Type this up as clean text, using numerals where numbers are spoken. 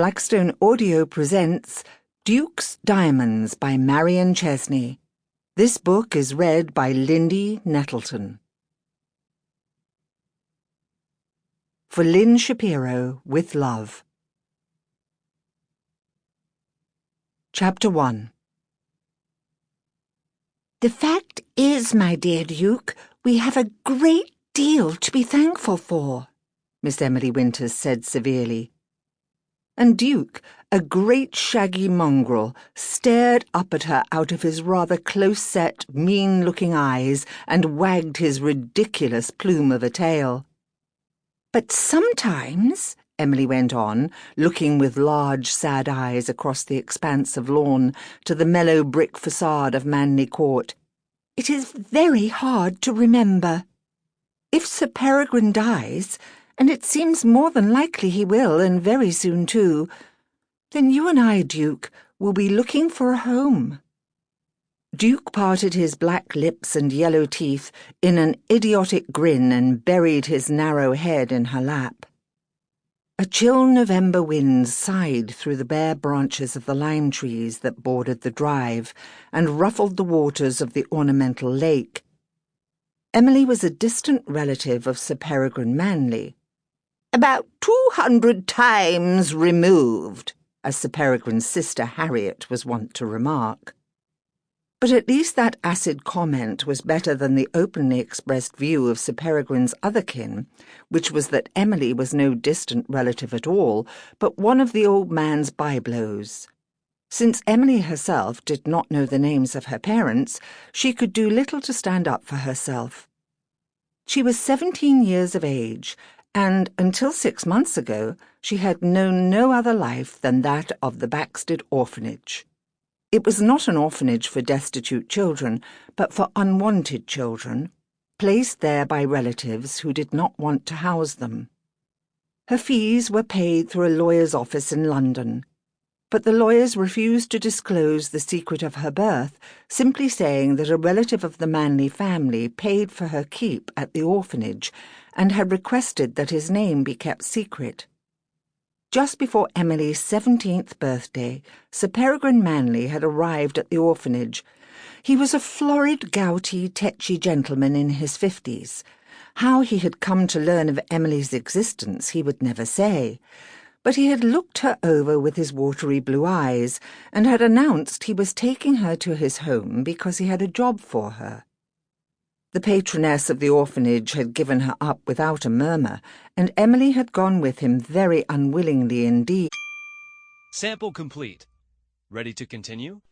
Blackstone Audio presents Duke's Diamonds by Marion Chesney. This book is read by Lindy, Nettleton. For Lynn Shapiro, with love. Chapter 1. The fact is, my dear Duke, we have a great deal to be thankful for, Miss Emily Winters said severely. And Duke, a great shaggy mongrel, stared up at her out of his rather close-set, mean-looking eyes and wagged his ridiculous plume of a tail. But sometimes, Emily went on, looking with large, sad eyes across the expanse of lawn to the mellow brick facade of Manley Court, it is very hard to remember. if Sir Peregrine dies, and it seems more than likely he will, and very soon too, then you and I, Duke, will be looking for a home. Duke parted his black lips and yellow teeth in an idiotic grin and buried his narrow head in her lap. A chill November wind sighed through the bare branches of the lime trees that bordered the drive and ruffled the waters of the ornamental lake. Emily was a distant relative of Sir Peregrine Manley. "About 200 times removed," as Sir Peregrine's sister Harriet was wont to remark. But at least that acid comment was better than the openly expressed view of Sir Peregrine's other kin, which was that Emily was no distant relative at all, but one of the old man's byblows. Since Emily herself did not know the names of her parents, she could do little to stand up for herself. She was 17 years of age, and until 6 months ago she had known no other life than that of the Blackstone orphanage. It was not an orphanage for destitute children, but for unwanted children, placed there by relatives who did not want to house them. Her fees were paid through a lawyer's office in London, but the lawyers refused to disclose the secret of her birth, simply saying that a relative of the Manley family paid for her keep at the orphanage and had requested that his name be kept secret. Just before Emily's 17th birthday, Sir Peregrine Manley had arrived at the orphanage. He was a florid, gouty, tetchy gentleman in his 50s. How he had come to learn of Emily's existence he would never say, but he had looked her over with his watery blue eyes and had announced he was taking her to his home because he had a job for her. The patroness of the orphanage had given her up without a murmur, and Emily had gone with him very unwillingly indeed. Sample complete. Ready to continue?